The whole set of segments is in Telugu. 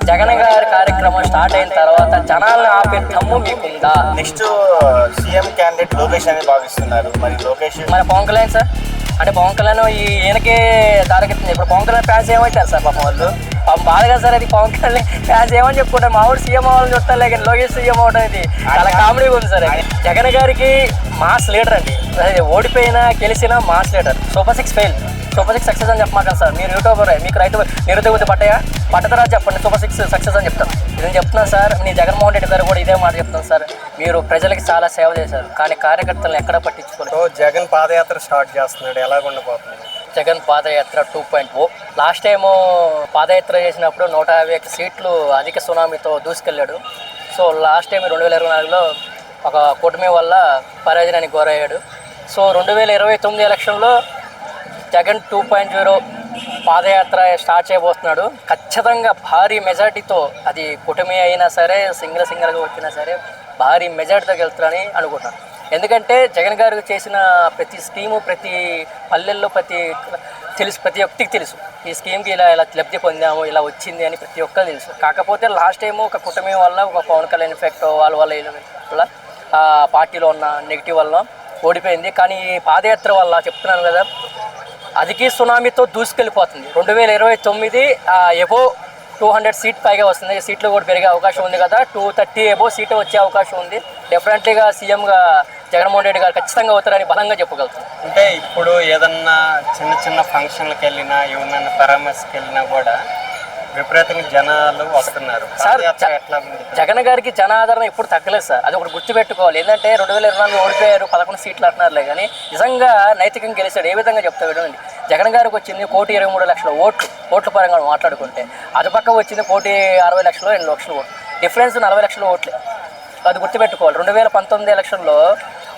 జగన్ గారి కార్యక్రమం స్టార్ట్ అయిన తర్వాత జనాలను ఆపే దమ్ము మీకుందా? నెక్స్ట్ సీఎం క్యాండిడేట్ లోకేష్ అని భావిస్తున్నారు. మరి లోకేష్ మన పవన్ కళ్యాణ్ సార్, అంటే పవన్ కళ్యాణ్ ఈయనకే దారికెత్తుంది. ఇప్పుడు పవన్ కళ్యాణ్ ఫ్యాన్స్ ఏమవుతారు సార్ పాపం వాళ్ళు? పాపం బాధగా సార్ అది. పవన్ కళ్యాణ్ ఫ్యాన్స్ ఏమని చెప్పుకుంటారు, మా ఊరు సీఎం అవ్వాలని చూస్తారు, లేక లోకేష్ సీఎం అవడం ఇది చాలా కామెడీగా ఉంది సార్. జగన్ గారికి మాస్ లీడర్ అండి, ఓడిపోయినా గెలిచినా mass leader. Super 6 fail, super 6 success అని చెప్పమాకండి సార్. మీరు యూట్యూబర్, మీకు రైతు నిరుద్యోగ పడ్డాయా? పట్టతరా చెప్పండి, సూపర్ 6 సక్సెస్ అని చెప్తాను. నేను చెప్తున్నాను సార్, మీ జగన్మోహన్ రెడ్డి గారు కూడా ఇదే మాట చెప్తాను సార్. మీరు ప్రజలకి చాలా సేవ చేశారు, కానీ కార్యకర్తలను ఎక్కడ పట్టించుకోలేదు. జగన్ పాదయాత్ర స్టార్ట్ చేస్తున్నాడు, ఎలా ఉండబోతుంది? జగన్ పాదయాత్ర 2.0. లాస్ట్ టైము పాదయాత్ర చేసినప్పుడు 151 సీట్లు అధిక సునామీతో దూసుకెళ్ళాడు. సో లాస్ట్ టైం 2024లో ఒక కూటమి వల్ల పరాజయానికి గురయ్యాడు. సో 2029 ఎలక్షన్లో జగన్ 2.0 పాదయాత్ర స్టార్ట్ చేయబోతున్నాడు. ఖచ్చితంగా భారీ మెజార్టీతో, అది కూటమి అయినా సరే సింగిల్గా వచ్చినా సరే భారీ మెజార్టీతో వెళ్తారని అనుకుంటున్నాను. ఎందుకంటే జగన్ గారు చేసిన ప్రతి స్కీము, ప్రతి పల్లెల్లో ప్రతి ఒక్కటికి తెలుసు, ఈ స్కీమ్కి ఇలా లబ్ధి పొందాము, ఇలా వచ్చింది అని ప్రతి ఒక్కరు తెలుసు. కాకపోతే లాస్ట్ టైము ఒక కూటమి వల్ల, ఒక పవన్ కళ్యాణ్ ఎఫెక్ట్ వల్ల పార్టీలో ఉన్న నెగిటివ్ వల్ల ఓడిపోయింది. కానీ ఈ పాదయాత్ర వల్ల చెప్తున్నాను కదా, అధిక సునామీతో దూసుకెళ్ళిపోతుంది. 2029 ఎబో 200 సీట్ పైగా వస్తుంది. సీట్లు కూడా పెరిగే అవకాశం ఉంది కదా, 230 ఎబో సీటు వచ్చే అవకాశం ఉంది. డెఫినెట్లీగా సీఎంగా జగన్మోహన్ రెడ్డి గారు ఖచ్చితంగా అవుతారని బలంగా చెప్పగలుగుతాం. అంటే ఇప్పుడు ఏదన్నా చిన్న ఫంక్షన్లకు వెళ్ళినా, ఏమన్నా పరామర్శకి వెళ్ళినా కూడా విపరీతంగా జనాలు వస్తున్నారు సార్. ఎట్లా జగన్ గారికి జనాదరణ ఎప్పుడు తగ్గలేదు సార్, అది ఒకటి గుర్తుపెట్టుకోవాలి. ఏంటంటే 2024 ఓడిపోయారు, 11 సీట్లు అంటున్నారులే, కానీ నిజంగా నైతికంగా గెలిచాడు. ఏ విధంగా చెప్తా వినండి. జగన్ గారికి వచ్చింది 1,23,00,000 ఓట్ల పరంగా మాట్లాడుకుంటే, అటుపక్క వచ్చింది 1,60,00,000 2 లక్షల ఓట్లు, డిఫరెన్స్ 40 లక్షల ఓట్లే. అది గుర్తుపెట్టుకోవాలి. 2019 ఎలక్షన్లో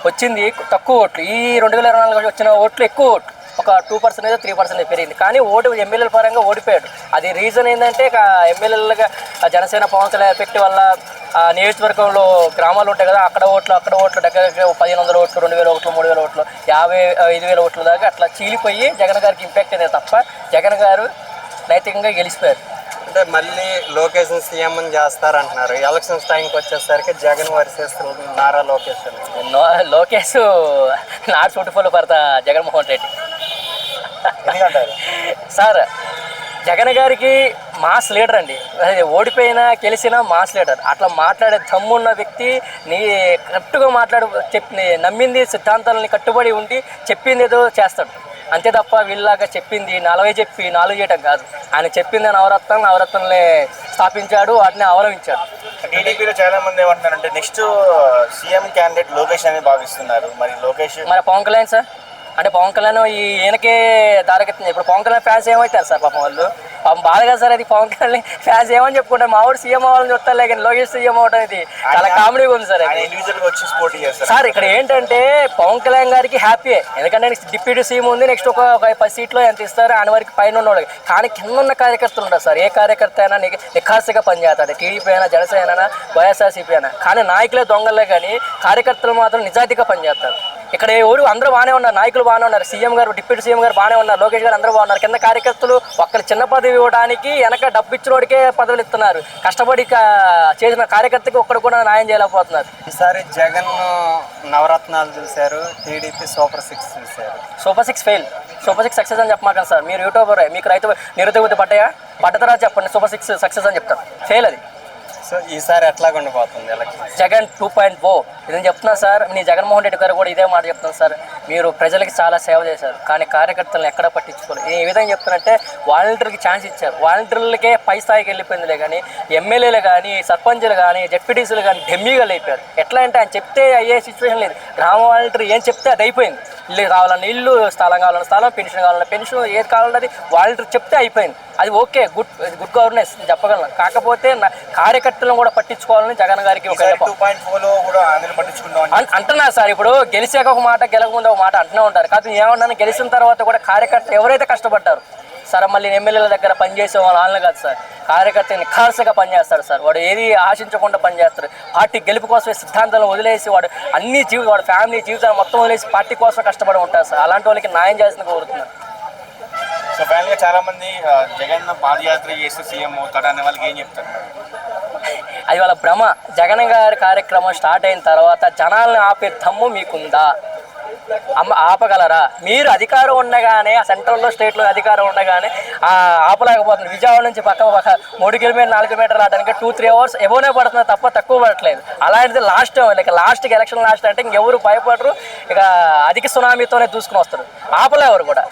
వచ్చింది తక్కువ ఓట్లు, ఈ 2024 వచ్చిన ఓట్లు ఎక్కువ ఓట్లు, ఒక 2% 3% పెరిగింది. కానీ ఎమ్మెల్యేల పరంగా ఓడిపోయాడు. అది రీజన్ ఏంటంటే ఎమ్మెల్యేలుగా జనసేన పవన్ కళ్యాణ్ ఎఫెక్ట్ వల్ల నియోజకవర్గంలో గ్రామాలు ఉంటాయి కదా, అక్కడ ఓట్లు దగ్గర 1,500 ఓట్లు, 2,000 ఓట్లు, 3,000 ఓట్లు, 55,000 ఓట్ల దాకా అట్లా చీలిపోయి జగన్ గారికి ఇంపాక్ట్ అనేది తప్ప జగన్ గారు నైతికంగా గెలిచిపోయారు. అంటే మళ్ళీ లోకేష్ సీఎం అని చేస్తారంటున్నారు. ఎలక్షన్స్ టైంకి వచ్చేసరికి Jagan versus Nara Lokesh Lokesh not suitable for the Jaganmohan Reddy sir. Jagan గారికి మాస్ లీడర్ అండి, ఓడిపోయినా గెలిచినా మాస్ లీడర్. అట్లా మాట్లాడే దమ్మున్న వ్యక్తి, కరెక్ట్గా నమ్మింది సిద్ధాంతాలని కట్టుబడి ఉండి చెప్పింది ఏదో చేస్తాడు అంతే తప్ప వీళ్ళలాగా చెప్పింది 40 చెప్పి 4 చేయటం కాదు. ఆయన చెప్పింది నవరత్నాలని స్థాపించాడు, వాటిని అవలంబించాడు. టీడీపీలో చాలా మంది ఏమంటున్నారంటే నెక్స్ట్ సీఎం క్యాండిడేట్ లోకేష్ అని భావిస్తున్నారు. మరి లోకేష్ మన పవన్ కళ్యాణ్ సార్, అంటే పవన్ కళ్యాణ్ ఈయనకే దారికెత్తుంది. ఇప్పుడు పవన్ కళ్యాణ్ ఫ్యాన్స్ ఏమవుతారు సార్ పాపం వాళ్ళు? పాపం బాధగా సార్ అది. పవన్ కళ్యాణ్ ఫ్యాన్స్ ఏమని చెప్పుకుంటారు, మా ఊరు సీఎం అవ్వాలని చూస్తారు, లేక లోకేష్ సీఎం అవడం ఇది చాలా కామెడీగా ఉంది సార్. సార్ ఇక్కడ ఏంటంటే పవన్ కళ్యాణ్ గారికి హ్యాపీయే, ఎందుకంటే డిప్యూటీ సీఎం ఉంది, నెక్స్ట్ ఒక 10 సీట్లో ఎంత ఇస్తారు ఆయన వరకు పైన ఉన్నవాళ్ళకి. కానీ కింద ఉన్న కార్యకర్తలు ఉంటారు సార్, ఏ కార్యకర్త అయినా నిఖార్సుగా పనిచేస్తారు, టీడీపీ అయినా, జనసేన అయినా, వైఎస్ఆర్సీపీ అయినా. కానీ నాయకులే దొంగలే, కానీ కార్యకర్తలు మాత్రం నిజాయితీగా పనిచేస్తారు. ఇక్కడ అందరూ బాగానే ఉన్నారు, నాయకులు బాగానే ఉన్నారు, సీఎం గారు, డిప్యూటీ సీఎం గారు బాగానే ఉన్నారు, లోకేష్ గారు అందరూ బాగున్నారు. కింద కార్యకర్తలు ఒక్కరు చిన్న పదవి ఇవ్వడానికి వెనక డబ్బు ఇచ్చినోడికే పదవులు ఇస్తున్నారు. కష్టపడి చేసిన కార్యకర్తకి ఒక్కడు కూడా న్యాయం చేయలేకపోతున్నారు. ఈసారి జగన్ నవరత్నాలు చూశారు, టీడీపీ సూపర్ 6 చూశారు. సూపర్ 6 ఫెయిల్, సూపర్ 6 సక్సెస్ అని చెప్పమాకండి సార్. మీరు యూట్యూబర్, మీకు రైతు నిరుద్యోగ పడ్డాయా? పట్టతరా చెప్పండి, సూపర్ 6 సక్సెస్ అని చెప్తాను. ఫెయిల్ అది. సో ఈసారి ఎట్లా ఉండిపోతుంది ఎలక్షన్? జగన్ 2.0. నేను చెప్తున్నాను సార్, మీ జగన్మోహన్ రెడ్డి గారు కూడా ఇదే మాట చెప్తున్నాను సార్. మీరు ప్రజలకి చాలా సేవ చేశారు, కానీ కార్యకర్తలను ఎక్కడ పట్టించుకోలేదు. నేను ఏ విధంగా చెప్తానంటే వాలంటీర్కి ఛాన్స్ ఇచ్చారు, వాలంటీర్లకే పై స్థాయికి వెళ్ళిపోయిందిలే, కానీ ఎమ్మెల్యేలు కానీ, సర్పంచులు కానీ, జెడ్పీటీసీలు కానీ డెమ్మీగా అయిపోయారు. ఎట్లా అంటే ఆయన చెప్తే అయ్యే సిచ్యువేషన్ లేదు. గ్రామ వాలంటీర్ ఏం చెప్తే అది అయిపోయింది. ఇల్లు కావాలన్న ఇల్లు, స్థలం కావాలన్న స్థలం, పెన్షన్ కావాలన్న పెన్షన్, ఏది కావాలన్నది వాలంటీర్ చెప్తే అయిపోయింది. అది ఓకే, గుడ్ గవర్నెన్స్ చెప్పగలను. కాకపోతే కార్యకర్తలను కూడా పట్టించుకోవాలని జగన్ గారికి ఒక అంటున్నారు సార్. ఇప్పుడు గెలిచాక ఒక మాట, గెలకముందు ఒక మాట అంటూనే ఉంటారు. కాదు ఏమన్నాను, గెలిచిన తర్వాత కూడా కార్యకర్తలు ఎవరైతే కష్టపడ్డారు సార్, మళ్ళీ ఎమ్మెల్యేల దగ్గర పనిచేసే వాళ్ళని కాదు సార్, కార్యకర్త నిఖార్సుగా పనిచేస్తాడు సార్. వాడు ఏది ఆశించకుండా పనిచేస్తాడు. పార్టీ గెలుపు కోసమే సిద్ధాంతాలను వదిలేసి వాడు వాడు ఫ్యామిలీ జీవితాన్ని మొత్తం వదిలేసి పార్టీ కోసం కష్టపడి ఉంటారు సార్. అలాంటి వాళ్ళకి న్యాయం చేయాల్సింది కోరుతున్నారు. సో ఫైనల్గా చాలా మంది జగన్ పాదయాత్ర చేస్తే సీఎం అవుతాడు అనే వాళ్ళకి ఏం చెప్తారు మరి? అది వాళ్ళ భ్రమ. జగన్ గారి కార్యక్రమం స్టార్ట్ అయిన తర్వాత జనాలను ఆపే దమ్ము మీకుందా? ఆపగలరా? మీరు అధికారం ఉండగానే, ఆ సెంట్రల్లో స్టేట్లో అధికారం ఉండగానే ఆపలేకపోతుంది. విజయవాడ నుంచి పక్క 3 కిలోమీటర్లు 4 కిలోమీటర్లు ఆడడానికి 2-3 అవర్స్ ఎవరే పడుతుంది తప్ప తక్కువ పడట్లేదు. అలాంటిది లాస్ట్కి ఎలక్షన్ లాస్ట్ అంటే ఇంకెవరు భయపడరు. ఇక అధిక సునామీతోనే దూసుకుని వస్తారు. ఆపలేవరు కూడా.